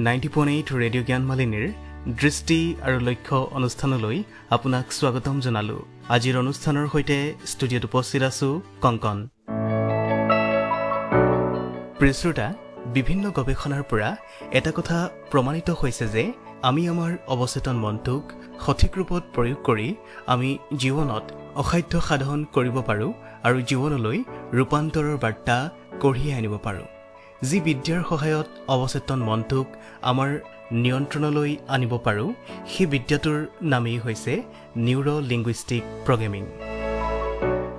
90.8 radio' জ্ঞানমালিনীৰ দৃষ্টি আৰু লক্ষ্য অনুষ্ঠানলৈ আপোনাক স্বাগতম জনালো। আজিৰ অনুষ্ঠানৰ সৈতে ষ্টুডিঅ'ত উপস্থিত আছো কংকন। প্ৰিয় শ্ৰোতা, বিভিন্ন গৱেষণাৰ পৰা এটা কথা প্ৰমাণিত হৈছে যে আমি আমাৰ অৱচেতন মনটোক সঠিক ৰূপত প্ৰয়োগ কৰি আমি জীৱনত অসাধ্য সাধন কৰিব পাৰোঁ আৰু জীৱনলৈ ৰূপান্তৰৰ বাৰ্তা কঢ়িয়াই আনিব পাৰোঁ। যি বিদ্যাৰ সহায়ত অৱচেতন মনটোক আমাৰ নিয়ন্ত্ৰণলৈ আনিব পাৰোঁ, সেই বিদ্যাটোৰ নামেই হৈছে নিউৰো লিংগুইষ্টিক প্ৰগ্ৰেমিং।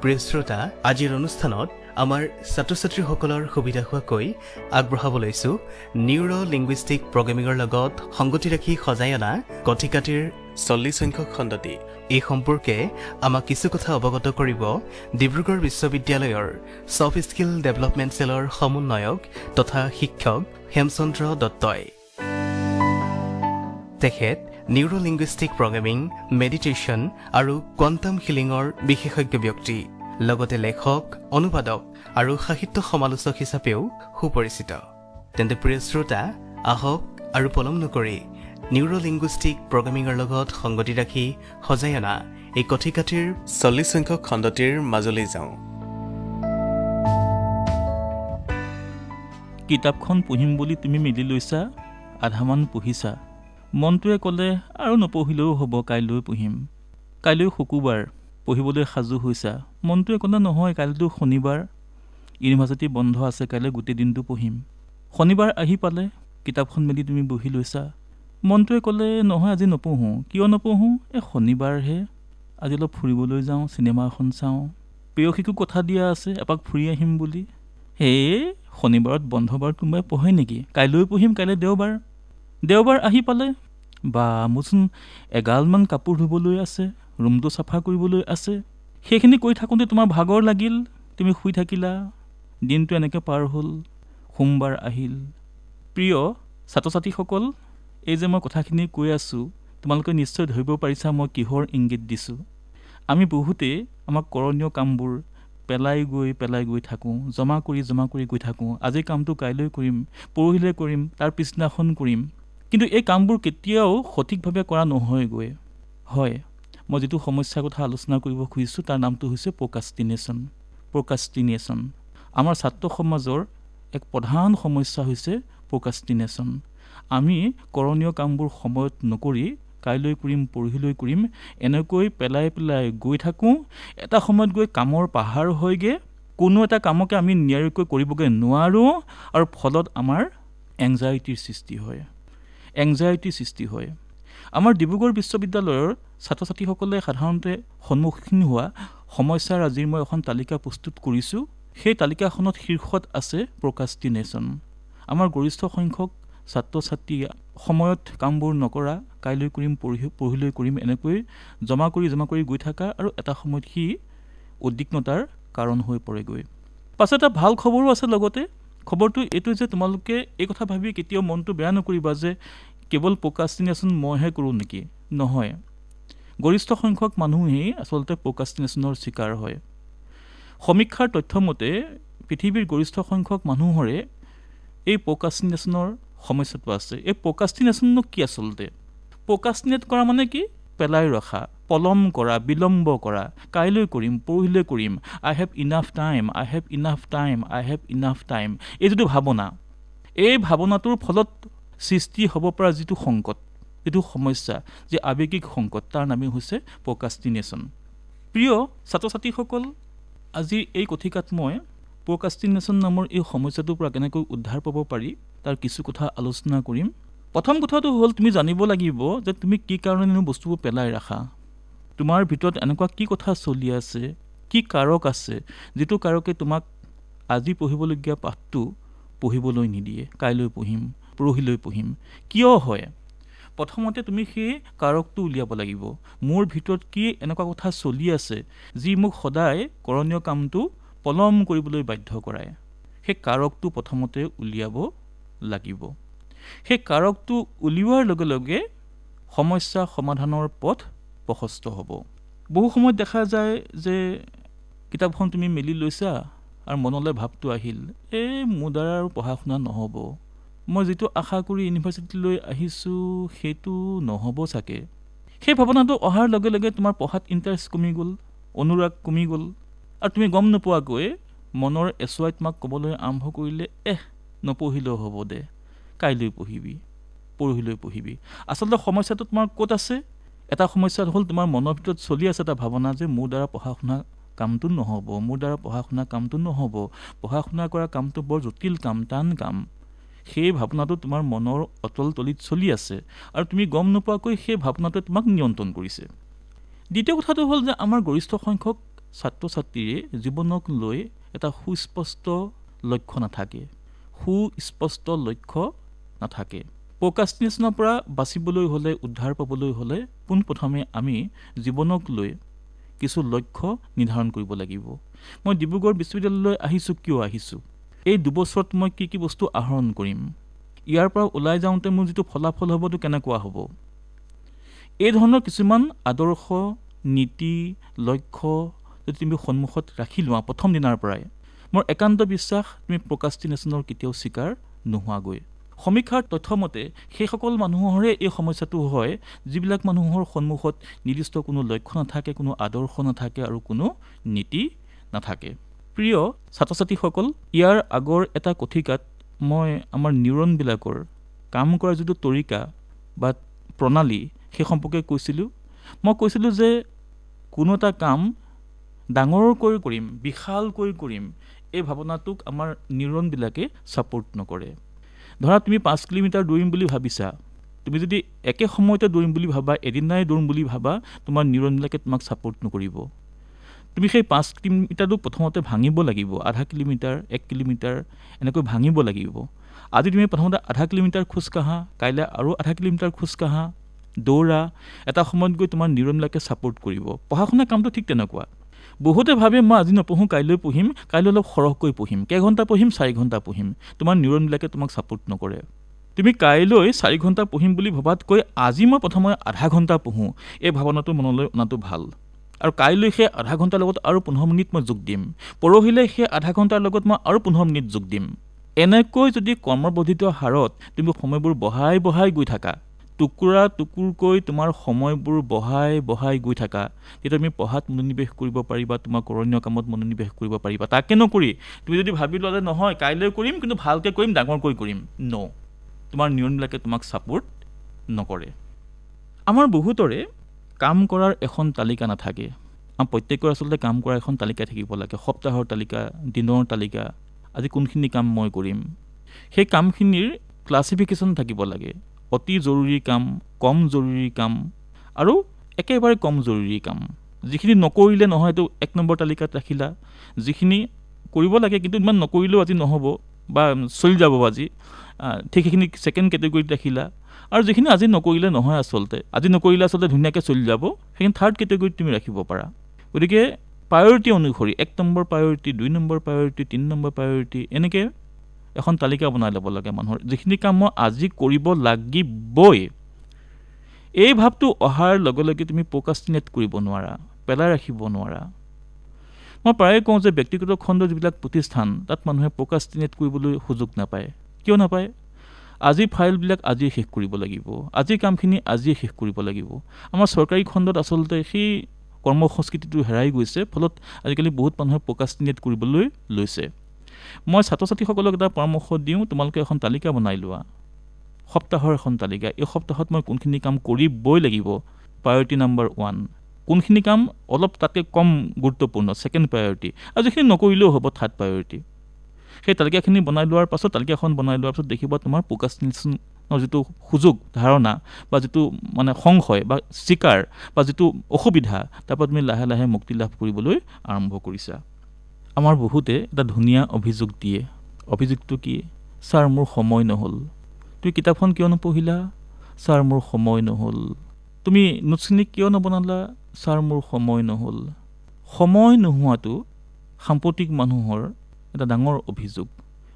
প্ৰিয় শ্ৰোতা, আজিৰ অনুষ্ঠানত আমাৰ ছাত্ৰ ছাত্ৰীসকলৰ সুবিধা হোৱাকৈ আগবঢ়াব লৈছোঁ নিউৰো লিংগুইষ্টিক প্ৰগ্ৰেমিঙৰ লগত সংগতি ৰাখি সজাই অনা কথিকাটিৰ 40 সংখ্যক খণ্ডটি। এই সম্পৰ্কে আমাক কিছু কথা অৱগত কৰিব ডিব্ৰুগড় বিশ্ববিদ্যালয়ৰ ছফ্ট স্কিল ডেভেলপমেণ্ট চেলৰ সমন্বয়ক তথা শিক্ষক হেমচন্দ্ৰ দত্তই। তেখেত নিউৰো লিংগুইষ্টিক প্ৰগ্ৰেমিং, মেডিটেশ্যন আৰু কোৱাণ্টাম হিলিঙৰ বিশেষজ্ঞ ব্যক্তি, লগতে লেখক, অনুবাদক আৰু সাহিত্য সমালোচক হিচাপেও সুপৰিচিত। তেন্তে প্ৰিয় শ্ৰোতা, আহক আৰু পলম নকৰি নিউৰো লিংগুইষ্টিক প্ৰগ্ৰেমিঙৰ লগত সংগতি ৰাখি সজাই অনা এই কথিকাটিৰ 40 সংখ্যক খণ্ডটিৰ মাজলৈ যাওঁ। কিতাপখন পঢ়িম বুলি তুমি মেলি লৈছা, আধামান পঢ়িছা। মনটোৱে ক'লে আৰু নপঢ়িলেও হ'ব, কাইলৈ পঢ়িম। কাইলৈ শুকুৰবাৰ, পঢ়িবলৈ সাজু হৈছা। মনটোৱে ক'লে নহয়, কাইলৈতো শনিবাৰ, ইউনিভাৰ্চিটি বন্ধ আছে, কাইলৈ গোটেই দিনটো পঢ়িম। শনিবাৰ আহি পালে, কিতাপখন মেলি তুমি বহি লৈছা। মনটোৱে ক'লে নহয়, আজি নপঢ়োঁ। কিয় নপঢ়োঁ? শনিবাৰহে, আজি অলপ ফুৰিবলৈ যাওঁ, চিনেমা এখন চাওঁ। প্ৰেয়সীকো কথা দিয়া আছে, এপাক ফুৰি আহিম বুলি। শনিবাৰত বন্ধ বাৰত কোনোবাই পঢ়ে নেকি? কাইলৈ পঢ়িম, কাইলৈ দেওবাৰ। দেওবাৰ আহি পালে, বা মোৰচোন এগালমান কাপোৰ ধুবলৈ আছে, ৰুমটো চাফা কৰিবলৈ আছে। সেইখিনি কৰি থাকোঁতে তোমাৰ ভাগৰ লাগিল, তুমি শুই থাকিলা। দিনটো এনেকৈ পাৰ হ'ল, সোমবাৰ আহিল। প্ৰিয় ছাত্ৰ ছাত্ৰীসকল, এই যে মই কথাখিনি কৈ আছোঁ, তোমালোকে নিশ্চয় ধৰিব পাৰিছা মই কিহৰ ইংগিত দিছোঁ। আমি বহুতেই আমাক কৰণীয় কামবোৰ পেলাই গৈ থাকোঁ, জমা কৰি গৈ থাকোঁ। আজি কামটো কাইলৈ কৰিম, পৰহিলৈ কৰিম, তাৰ পিছদিনাখন কৰিম। কিন্তু এই কামবোৰ কেতিয়াও সঠিকভাৱে কৰা নহয়গৈ। হয়, মই যিটো সমস্যাৰ কথা আলোচনা কৰিব খুজিছোঁ তাৰ নামটো হৈছে প্ৰকাষ্টিনেশ্যন। আমাৰ ছাত্ৰ সমাজৰ এক প্ৰধান সমস্যা হৈছে প্ৰকাষ্টিনেশ্যন। আমি কৰণীয় কামবোৰ সময়ত নকৰি কাইলৈ কৰিম, পৰহিলৈ কৰিম, এনেকৈ পেলাই গৈ থাকোঁ। এটা সময়ত গৈ কামৰ পাহাৰ হয়গৈ, কোনো এটা কামকে আমি নিয়াৰিকৈ কৰিবগৈ নোৱাৰোঁ, আৰু ফলত আমাৰ এংজাইটিৰ সৃষ্টি হয়। আমাৰ ডিব্ৰুগড় বিশ্ববিদ্যালয়ৰ ছাত্ৰ ছাত্ৰীসকলে সাধাৰণতে সন্মুখীন হোৱা সমস্যাৰ আজিৰ মই এখন তালিকা প্ৰস্তুত কৰিছোঁ। সেই তালিকাখনত শীৰ্ষত আছে প্ৰকাষ্টিনেশ্যন। আমাৰ গৰিষ্ঠ সংখ্যক ছাত্ৰ ছাত্ৰী সময়ত কামবোৰ নকৰা, কাইলৈ কৰিম, পৰহিলৈ কৰিম, এনেকৈ জমা কৰি গৈ থকা, আৰু এটা সময়ত সি উদ্বিগ্নতাৰ কাৰণ হৈ পৰেগৈ। পাছত এটা ভাল খবৰো আছে লগতে। খবৰটো এইটো যে তোমালোকে এই কথা ভাবি কেতিয়াও মনটো বেয়া নকৰিবা যে কেৱল প্ৰকাষ্টিনেশ্যন মইহে কৰোঁ নেকি। নহয়, গৰিষ্ঠ সংখ্যক মানুহেই আচলতে প্ৰকাষ্টিনেশ্যনৰ চিকাৰ হয়। সমীক্ষাৰ তথ্য মতে পৃথিৱীৰ গৰিষ্ঠ সংখ্যক মানুহৰে এই প্ৰকাষ্টিনেশ্যনৰ সমস্যাটো আছে। এই প্ৰকাষ্টিনেশ্যননো কি আচলতে? প্ৰকাষ্টিনেট কৰা মানে কি? পেলাই ৰখা, পলম কৰা, বিলম্ব কৰা, কাইলৈ কৰিম, পৰহিলৈ কৰিম, আই হেভ ইনাফ টাইম। এই যিটো ভাৱনা, এই ভাৱনাটোৰ ফলত সৃষ্টি হ'ব পৰা যিটো সংকট, যিটো সমস্যা, যি আৱেগিক সংকট, তাৰ নামেই হৈছে প্ৰকাষ্টিনেশ্যন। প্ৰিয় ছাত্ৰ ছাত্ৰীসকল, আজিৰ এই কথিকাত মই প্ৰকাষ্টিনেশ্যন নামৰ এই সমস্যাটোৰ পৰা কেনেকৈ উদ্ধাৰ পাব পাৰি তাৰ কিছু কথা আলোচনা কৰিম। প্ৰথম কথাটো হ'ল, তুমি জানিব লাগিব যে তুমি কি কাৰণেনো বস্তুবোৰ পেলাই ৰাখা। তোমাৰ ভিতৰত এনেকুৱা কি কথা চলি আছে, কি কাৰক আছে, যিটো কাৰকে তোমাক আজি পঢ়িবলগীয়া পাঠটো পঢ়িবলৈ নিদিয়ে, কাইলৈ পঢ়িম, পৰহিলৈ পঢ়িম। কিয় হয়? প্ৰথমতে তুমি সেই কাৰকটো উলিয়াব লাগিব। মোৰ ভিতৰত কি এনেকুৱা কথা চলি আছে যি মোক সদায় কৰণীয় কামটো পলম কৰিবলৈ বাধ্য কৰায়? সেই কাৰকটো প্ৰথমতে উলিয়াব লাগিব। সেই কাৰকটো উলিওৱাৰ লগে লগে সমস্যা সমাধানৰ পথ প্ৰশস্ত হ'ব। বহু সময়ত দেখা যায় যে কিতাপখন তুমি মেলি লৈছা আৰু মনলৈ ভাৱটো আহিল, মোৰ দ্বাৰা আৰু পঢ়া শুনা নহ'ব, মই যিটো আশা কৰি ইউনিভাৰ্চিটিলৈ আহিছোঁ সেইটো নহ'ব চাগে। সেই ভাৱনাটো অহাৰ লগে লগে তোমাৰ পঢ়াত ইণ্টাৰেষ্ট কমি গ'ল, অনুৰাগ কমি গ'ল, আৰু তুমি গম নোপোৱাকৈ মনৰ এচুৱাই তোমাক ক'বলৈ আৰম্ভ কৰিলে, নপঢ়িলেও হ'ব দে, কাইলৈ পঢ়িবি, পৰহিলৈ পঢ়িবি। আচলতে সমস্যাটো তোমাৰ ক'ত আছে? এটা সমস্যা হ'ল তোমাৰ মনৰ ভিতৰত চলি আছে এটা ভাৱনা যে মোৰ দ্বাৰা পঢ়া শুনা কামটো নহ'ব, মোৰ দ্বাৰা পঢ়া শুনা কামটো নহ'ব, পঢ়া শুনা কৰা কামটো বৰ জটিল কাম, টান কাম। সেই ভাৱনাটো তোমাৰ মনৰ অতল তলিত চলি আছে আৰু তুমি গম নোপোৱাকৈ সেই ভাৱনাটোৱে তোমাক নিয়ন্ত্ৰণ কৰিছে। দ্বিতীয় কথাটো হ'ল যে আমাৰ গৰিষ্ঠ সংখ্যক ছাত্ৰ ছাত্ৰীয়ে জীৱনক লৈ এটা সুস্পষ্ট লক্ষ্য নাথাকে, সুস্পষ্ট লক্ষ্য নাথাকে। প্ৰকাষ্টিনেশ্যনৰ পৰা বাচিবলৈ হ'লে, উদ্ধাৰ পাবলৈ হ'লে পোনপ্ৰথমে আমি জীৱনক লৈ কিছু লক্ষ্য নিৰ্ধাৰণ কৰিব লাগিব। মই ডিব্ৰুগড় বিশ্ববিদ্যালয়লৈ আহিছোঁ, কিয় আহিছোঁ? এই 2 বছৰত মই কি কি বস্তু আহৰণ কৰিম? ইয়াৰ পৰা ওলাই যাওঁতে মোৰ যিটো ফলাফল হ'বতো কেনেকুৱা হ'ব? এই ধৰণৰ কিছুমান আদৰ্শ, নীতি, লক্ষ্য যদি তুমি সন্মুখত ৰাখি লোৱা প্ৰথম দিনাৰ পৰাই, মোৰ একান্ত বিশ্বাস তুমি প্ৰকাষ্টিনেশ্যনৰ কেতিয়াও চিকাৰ নোহোৱাগৈ। সমীক্ষাৰ তথ্যমতে সেইসকল মানুহৰে এই সমস্যাটো হয় যিবিলাক মানুহৰ সন্মুখত নিৰ্দিষ্ট কোনো লক্ষ্য নাথাকে, কোনো আদৰ্শ নাথাকে আৰু কোনো নীতি নাথাকে। প্ৰিয় ছাত্ৰ ছাত্ৰীসকল, ইয়াৰ আগৰ এটা কথিকাত মই আমাৰ নিউৰনবিলাকৰ কাম কৰাৰ যিটো তৰিকা বা প্ৰণালী সেই সম্পৰ্কে কৈছিলোঁ। মই কৈছিলোঁ যে কোনো এটা কাম ডাঙৰকৈ কৰিম, বিশালকৈ কৰিম, এই ভাৱনাটোক আমাৰ নিউৰনবিলাকে ছাপোৰ্ট নকৰে। ধৰা তুমি 5 কিলোমিটাৰ দৌৰিম বুলি ভাবিছা, তুমি যদি একে সময়তে দৌৰিম বুলি ভাবা, এদিনাই দৌৰিম বুলি ভাবা, তোমাৰ নিউৰনবিলাকে তোমাক ছাপোৰ্ট নকৰিব। তুমি সেই 5 কিলোমিটাৰটো প্ৰথমতে ভাঙিব লাগিব, আধা কিলোমিটাৰ, 1 কিলোমিটাৰ এনেকৈ ভাঙিব লাগিব। আজি তুমি প্ৰথমতে আধা কিলোমিটাৰ খোজকাঢ়া, কাইলৈ আৰু আধা কিলোমিটাৰ খোজকাঢ়া, দৌৰা, এটা সময়ত গৈ তোমাৰ নিউৰনবিলাকে ছাপোৰ্ট কৰিব। পঢ়া শুনা কামটো ঠিক তেনেকুৱা। বহুতে ভাবে মই আজি নপঢ়োঁ, কাইলৈ পঢ়িম, কাইলৈ অলপ সৰহকৈ পঢ়িম, কেইঘণ্টা পঢ়িম, 4 ঘণ্টা পঢ়িম। তোমাৰ নিউৰনবিলাকে তোমাক ছাপোৰ্ট নকৰে। তুমি কাইলৈ 4 ঘণ্টা পঢ়িম বুলি ভবাতকৈ আজি মই প্ৰথমে আধা ঘণ্টা পঢ়োঁ, এই ভাৱনাটো মনলৈ অনাটো ভাল। আৰু কাইলৈ সেই আধা ঘণ্টাৰ লগত আৰু 15 মিনিট মই যোগ দিম, পৰহিলৈ সেই আধা ঘণ্টাৰ লগত মই আৰু 15 মিনিট যোগ দিম। এনেকৈ যদি কৰ্মবৰ্ধিত হাৰত তুমি সময়বোৰ বঢ়াই বঢ়াই গৈ থাকা, টুকুৰা টুকুৰকৈ তোমাৰ সময়বোৰ বঢ়াই বঢ়াই গৈ থাকা, তেতিয়া তুমি পঢ়াত মনোনিৱেশ কৰিব পাৰিবা, তোমাৰ কৰণীয় কামত মনোনিৱেশ কৰিব পাৰিবা। তাকে নকৰি তুমি যদি ভাবি লোৱা যে নহয় কাইলৈ কৰিম, কিন্তু ভালকৈ কৰিম, ডাঙৰকৈ কৰিম, তোমাৰ নিউৰনবিলাকে তোমাক ছাপোৰ্ট নকৰে। আমাৰ বহুতৰে কাম কৰাৰ এখন তালিকা নাথাকে। আমাৰ প্ৰত্যেকৰ আচলতে কাম কৰাৰ এখন তালিকা থাকিব লাগে, সপ্তাহৰ তালিকা, দিনৰ তালিকা, আজি কোনখিনি কাম মই কৰিম। সেই কামখিনিৰ ক্লাছিফিকেশ্যন থাকিব লাগে, অতি জৰুৰী কাম, কম জৰুৰী কাম আৰু একেবাৰে কম জৰুৰী কাম। যিখিনি নকৰিলে নহয় এইটো 1 নম্বৰ তালিকাত ৰাখিলা, যিখিনি কৰিব লাগে কিন্তু ইমান নকৰিলেও আজি নহ'ব বা চলি যাব আজি, ঠিক সেইখিনি 2nd কেটেগৰীত ৰাখিলা। আৰু যিখিনি আজি নকৰিলে নহয়, আজি নকৰিলে ধুনীয়াকৈ চলি যাব, সেইখিনি 3rd কেটেগৰীত তুমি ৰাখিব পাৰা। গতিকে প্ৰায়ৰিটি অনুসৰি 1 number priority, 2 number priority, 3 number priority, এনেকৈ এখন তালিকা বনাই ল'ব লাগে মানুহৰ, যিখিনি কাম মই আজি কৰিব লাগিবই। এই ভাৱটো অহাৰ লগে লগে তুমি প্ৰকাষ্টিনেট কৰিব নোৱাৰা, পেলাই ৰাখিব নোৱাৰা। মই প্ৰায়ে কওঁ যে ব্যক্তিগত খণ্ডৰ যিবিলাক প্ৰতিষ্ঠান তাত মানুহে প্ৰকাষ্টিনেট কৰিবলৈ সুযোগ নাপায়। কিয় নাপায়? আজি ফাইলবিলাক আজিয়ে শেষ কৰিব লাগিব, আজি কামখিনি আজিয়ে শেষ কৰিব লাগিব। আমাৰ চৰকাৰী খণ্ডত আচলতে সেই কৰ্ম সংস্কৃতিটো হেৰাই গৈছে, ফলত আজিকালি বহুত মানুহে প্ৰকাষ্টিনেট কৰিবলৈ লৈছে। মই ছাত্ৰ ছাত্ৰীসকলক এটা পৰামৰ্শ দিওঁ, তোমালোকে এখন তালিকা বনাই লোৱা, সপ্তাহৰ এখন তালিকা। এই সপ্তাহত মই কোনখিনি কাম কৰিবই লাগিব, প্ৰায়ৰিটি নম্বৰ 1, কোনখিনি কাম অলপ তাতকৈ কম গুৰুত্বপূৰ্ণ, 2nd প্ৰায়ৰিটি, আৰু যিখিনি নকৰিলেও হ'ব 3rd প্ৰায়ৰিটি। সেই তালিকাখিনি বনাই লোৱাৰ পাছত, তালিকাখন বনাই লোৱাৰ পাছত দেখিবা তোমাৰ প্ৰকাষ্টিনেশ্যনৰ যিটো সুযোগ ধাৰণা বা যিটো মানে সংশয় বা চিকাৰ বা যিটো অসুবিধা, তাৰপৰা তুমি লাহে লাহে মুক্তি লাভ কৰিবলৈ আৰম্ভ কৰিছা। আমাৰ বহুতে এটা ধুনীয়া অভিযোগ দিয়ে। অভিযোগটো কি? ছাৰ মোৰ সময় নহ'ল। তুমি কিতাপখন কিয় নপঢ়িলা? ছাৰ মোৰ সময় নহ'ল। তুমি নোটছখিনি কিয় নবনালা? ছাৰ মোৰ সময় নহ'ল। সময় নোহোৱাটো সাম্প্ৰতিক মানুহৰ এটা ডাঙৰ অভিযোগ,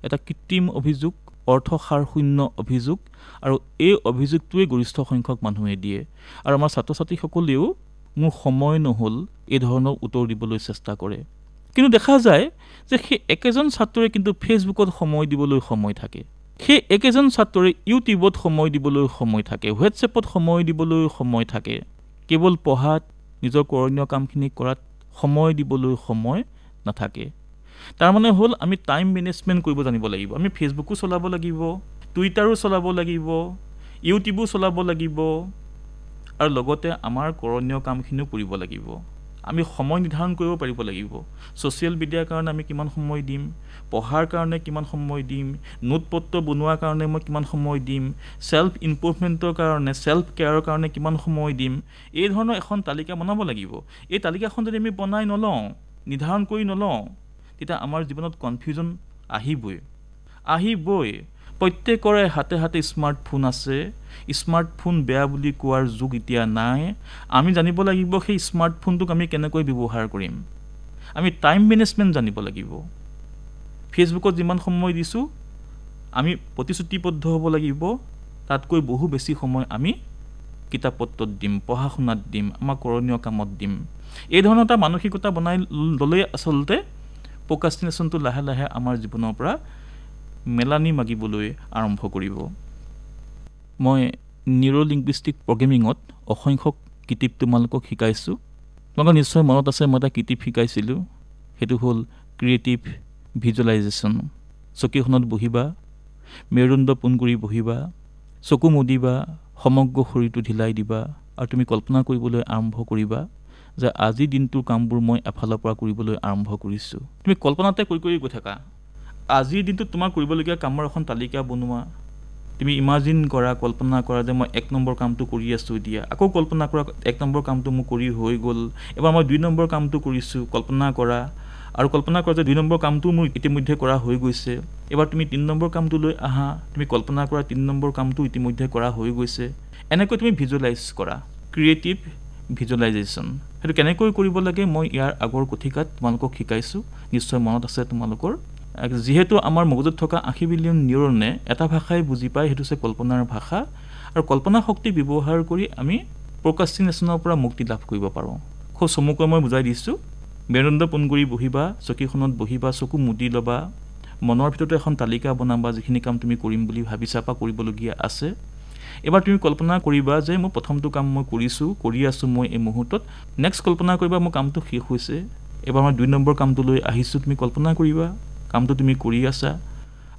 এটা কৃত্ৰিম অভিযোগ, অৰ্থসাৰশূন্য অভিযোগ, আৰু এই অভিযোগটোৱে গৰিষ্ঠ সংখ্যক মানুহে দিয়ে। আৰু আমাৰ ছাত্ৰ ছাত্ৰীসকলেও মোৰ সময় নহ'ল এই ধৰণৰ উত্তৰ দিবলৈ চেষ্টা কৰে। কিন্তু দেখা যায় যে সেই একেজন ছাত্ৰই কিন্তু ফেচবুকত সময় দিবলৈ সময় থাকে, সেই একেজন ছাত্ৰৰে ইউটিউবত সময় দিবলৈ সময় থাকে, হোৱাটছএপত সময় দিবলৈ সময় থাকে, কেৱল পঢ়াত নিজৰ কৰণীয় কামখিনি কৰাত সময় দিবলৈ সময় নাথাকে। তাৰমানে হ'ল আমি টাইম মেনেজমেণ্ট কৰিব জানিব লাগিব। আমি ফেচবুকো চলাব লাগিব, টুইটাৰো চলাব লাগিব, ইউটিউবো চলাব লাগিব, আৰু লগতে আমাৰ কৰণীয় কামখিনিও কৰিব লাগিব। আমি সময় নিৰ্ধাৰণ কৰিব পাৰিব লাগিব। ছ'চিয়েল মিডিয়াৰ কাৰণে আমি কিমান সময় দিম, পঢ়াৰ কাৰণে কিমান সময় দিম, নোট পত্ৰ বনোৱাৰ কাৰণে মই কিমান সময় দিম, ছেল্ফ ইম্প্ৰুভমেণ্টৰ কাৰণে, ছেল্ফ কেয়াৰৰ কাৰণে কিমান সময় দিম, এই ধৰণৰ এখন তালিকা বনাব লাগিব। এই তালিকাখন যদি আমি বনাই নলওঁ, নিৰ্ধাৰণ কৰি নলওঁ, তেতিয়া আমাৰ জীৱনত কনফিউজন আহিবই। প্ৰত্যেকৰে হাতে হাতে স্মাৰ্টফোন আছে। স্মাৰ্টফোন বেয়া বুলি কোৱাৰ যুগ এতিয়া নাই। আমি জানিব লাগিব সেই স্মাৰ্টফোনটোক আমি কেনেকৈ ব্যৱহাৰ কৰিম। আমি টাইম মেনেজমেণ্ট জানিব লাগিব। ফেচবুকত যিমান সময় দিছোঁ আমি প্ৰতিশ্ৰুতিবদ্ধ হ'ব লাগিব, তাতকৈ বহু বেছি সময় আমি কিতাপ পত্ৰত দিম, পঢ়া শুনাত দিম, আমাৰ কৰণীয় কামত দিম। এই ধৰণৰ এটা মানসিকতা বনাই ল'লে আচলতে প্ৰক্ৰাষ্টিনেশ্যনটো লাহে লাহে আমাৰ জীৱনৰ পৰা মেলানি মাগিবলৈ আৰম্ভ কৰিব। মই নিউৰ'লিংগুইষ্টিক প্ৰগ্ৰেমিঙত অসংখ্য কিতাপ তোমালোকক শিকাইছোঁ। তোমালোকৰ নিশ্চয় মনত আছে মই এটা কিতাপ শিকাইছিলোঁ, সেইটো হ'ল ক্ৰিয়েটিভ ভিজুৱেলাইজেশ্যন। চকীখনত বহিবা, মেৰুদণ্ড পোন কৰি বহিবা, চকু মুদিবা, সমগ্ৰ শৰীৰটো ঢিলাই দিবা, আৰু তুমি কল্পনা কৰিবলৈ আৰম্ভ কৰিবা যে আজিৰ দিনটোৰ কামবোৰ মই এফালৰ পৰা কৰিবলৈ আৰম্ভ কৰিছোঁ। তুমি কল্পনাতে কৰি কৰি গৈ থাকা। আজিৰ দিনটোত তোমাৰ কৰিবলগীয়া কামৰ এখন তালিকা বনোৱা। তুমি ইমাজিন কৰা, কল্পনা কৰা যে মই 1 নম্বৰ কামটো কৰি আছোঁ এতিয়া, আকৌ কল্পনা কৰা 1 নম্বৰ কামটো মোৰ কৰি হৈ গ'ল, এবাৰ মই 2 নম্বৰ কামটো কৰিছোঁ, কল্পনা কৰা, আৰু কল্পনা কৰা যে 2 নম্বৰ কামটো মোৰ ইতিমধ্যে কৰা হৈ গৈছে। এবাৰ তুমি 3 নম্বৰ কামটোলৈ আহা, তুমি কল্পনা কৰা 3 নম্বৰ কামটো ইতিমধ্যে কৰা হৈ গৈছে। এনেকৈ তুমি ভিজুৱেলাইজ কৰা, ক্ৰিয়েটিভ ভিজুৱেলাইজেশ্যন। সেইটো কেনেকৈ কৰিব লাগে মই ইয়াৰ আগৰ কথিকাত তোমালোকক শিকাইছোঁ, নিশ্চয় মনত আছে তোমালোকৰ। যিহেতু আমাৰ মগজুত থকা 80 বিলিয়ন নিউৰনে এটা ভাষাই বুজি পায়, সেইটো হৈছে কল্পনাৰ ভাষা, আৰু কল্পনা শক্তি ব্যৱহাৰ কৰি আমি প্ৰক্ৰাষ্টিনেশ্যনৰ পৰা মুক্তি লাভ কৰিব পাৰোঁ। খুব চমুকৈ মই বুজাই দিছোঁ। মেৰুদণ্ড পোন কৰি বহিবা, চকীখনত বহিবা, চকু মুদি ল'বা, মনৰ ভিতৰতে এখন তালিকা বনাবা যিখিনি কাম তুমি কৰিম বুলি ভাবিছা বা কৰিবলগীয়া আছে। এবাৰ তুমি কল্পনা কৰিবা যে মই প্ৰথমটো কাম মই কৰি আছোঁ মই এই মুহূৰ্তত। নেক্সট কল্পনা কৰিবা মোৰ কামটো শেষ হৈছে, এবাৰ মই 2 নম্বৰ কামটোলৈ আহিছোঁ। তুমি কল্পনা কৰিবা কামটো তুমি কৰি আছা,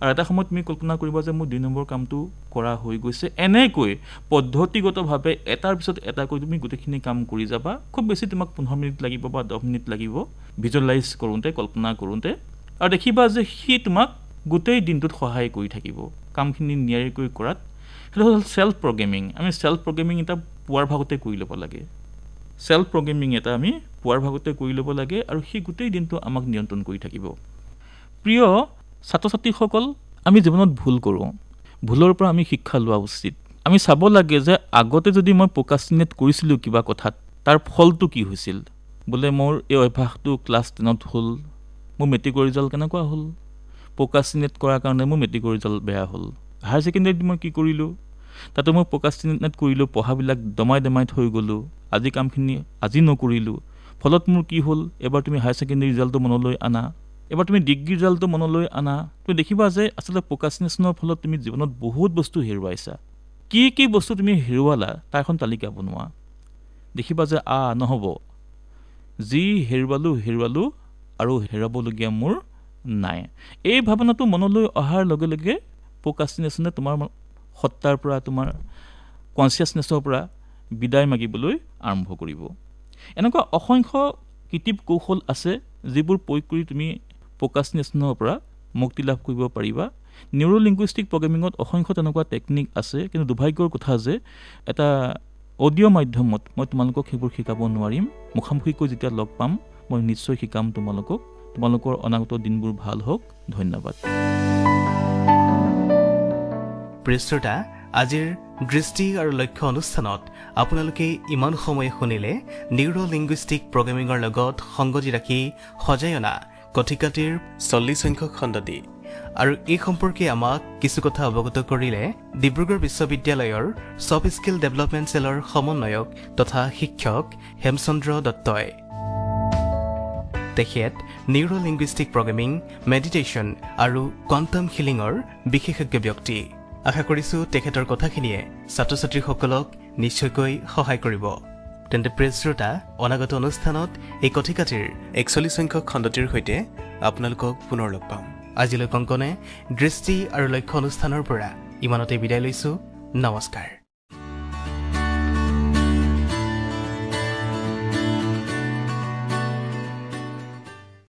আৰু এটা সময়ত তুমি কল্পনা কৰিবা যে মোৰ 2 নম্বৰ কামটো কৰা হৈ গৈছে। এনেকৈ পদ্ধতিগতভাৱে এটাৰ পিছত এটাকৈ তুমি গোটেইখিনি কাম কৰি যাবা। খুব বেছি তোমাক 15 মিনিট লাগিব বা 10 মিনিট লাগিব ভিজুৱেলাইজ কৰোঁতে, কল্পনা কৰোঁতে, আৰু দেখিবা যে সি তোমাক গোটেই দিনটোত সহায় কৰি থাকিব কামখিনি নিয়াৰিকৈ কৰাত। সেইটো হ'ল ছেল্ফ প্ৰগ্ৰেমিং। আমি ছেল্ফ প্ৰগ্ৰেমিং এটা পুৱাৰ ভাগতে কৰি ল'ব লাগে। ছেল্ফ প্ৰগ্ৰেমিং এটা আমি পুৱাৰ ভাগতে কৰি ল'ব লাগে, আৰু সি গোটেই দিনটো আমাক নিয়ন্ত্ৰণ কৰি থাকিব। প্ৰিয় ছাত্ৰ ছাত্ৰীসকল, আমি জীৱনত ভুল কৰোঁ, ভুলৰ পৰা আমি শিক্ষা লোৱা উচিত। আমি চাব লাগে যে আগতে যদি মই প্ৰক্ৰাষ্টিনেট কৰিছিলোঁ কিবা কথাত, তাৰ ফলটো কি হৈছিল। বোলে মোৰ এই অভ্যাসটো ক্লাছ 10ত হ'ল, মোৰ মেট্ৰিকৰ ৰিজাল্ট কেনেকুৱা হ'ল। প্ৰক্ৰাষ্টিনেট কৰাৰ কাৰণে মোৰ মেট্ৰিকৰ ৰিজাল্ট বেয়া হ'ল। হায়াৰ ছেকেণ্ডেৰীত মই কি কৰিলোঁ, তাতে মই প্ৰক্ৰাষ্টিনেট কৰিলোঁ, পঢ়াবিলাক দমাই থৈ গ'লোঁ, আজি কামখিনি আজি নকৰিলোঁ। ফলত মোৰ কি হ'ল, এবাৰ তুমি হায়াৰ ছেকেণ্ডেৰী ৰিজাল্টটো মনলৈ আনা, এবাৰ তুমি ডিগ্ৰী ৰিজাল্টটো মনলৈ আনা, তুমি দেখিবা যে আচলতে প্ৰক্ৰাষ্টিনেশ্যনৰ ফলত তুমি জীৱনত বহুত বস্তু হেৰুৱাইছা। কি কি বস্তু তুমি হেৰুৱালা তাৰ এখন তালিকা বনোৱা। দেখিবা যে নহ'ব, যি হেৰুৱালোঁ আৰু হেৰুৱাবলগীয়া মোৰ নাই। এই ভাৱনাটো মনলৈ অহাৰ লগে লগে প্ৰক্ৰাষ্টিনেশ্যনে তোমাৰ সত্তাৰ পৰা, তোমাৰ কনচিয়াছনেছৰ পৰা বিদায় মাগিবলৈ আৰম্ভ কৰিব। এনেকুৱা অসংখ্য কিতাপ কৌশল আছে যিবোৰ প্ৰয়োগ কৰি তুমি প্ৰক্ৰাষ্টিনেশ্যনৰ পৰা মুক্তি লাভ কৰিব পাৰিবা। নিউৰ'লিংগুইষ্টিক প্ৰগ্ৰেমিঙত অসংখ্য তেনেকুৱা টেকনিক আছে, কিন্তু দুৰ্ভাগ্যৰ কথা যে এটা অডিঅ' মাধ্যমত মই তোমালোকক সেইবোৰ শিকাব নোৱাৰিম। মুখামুখিকৈ যেতিয়া লগ পাম মই নিশ্চয় শিকাম তোমালোকক। তোমালোকৰ অনাগত দিনবোৰ ভাল হওক। ধন্যবাদ। প্ৰিয় শ্ৰোতা, আজিৰ দৃষ্টি আৰু লক্ষ্য অনুষ্ঠানত আপোনালোকে ইমান সময় শুনিলে নিউৰ'লিংগুইষ্টিক প্ৰগ্ৰেমিঙৰ লগত সংগতি ৰাখি সজাই অনা কথিকাটিৰ 40 সংখ্যক খণ্ডটি, আৰু এই সম্পৰ্কে আমাক কিছু কথা অৱগত কৰিলে ডিব্ৰুগড় বিশ্ববিদ্যালয়ৰ ছফ্ট স্কিল ডেভেলপমেণ্ট চেলৰ সমন্বয়ক তথা শিক্ষক হেমচন্দ্ৰ দত্তই। তেখেত নিউৰো লিংগুইষ্টিক প্ৰগ্ৰেমিং, মেডিটেশ্যন আৰু কোৱাণ্টাম হিলিঙৰ বিশেষজ্ঞ ব্যক্তি। আশা কৰিছোঁ তেখেতৰ কথাখিনিয়ে ছাত্ৰ ছাত্ৰীসকলক নিশ্চয়কৈ সহায় কৰিব। তেন্তে প্ৰিয় শ্ৰোতা, অনাগত অনুষ্ঠানত এই কথিকাটিৰ 41 সংখ্যক খণ্ডটিৰ সৈতে আপোনালোকক পুনৰ লগ পাম। আজিলৈ কংকনে দৃষ্টি আৰু লক্ষ্য অনুষ্ঠানৰ পৰা ইমানতে বিদায় লৈছোঁ। নমস্কাৰ।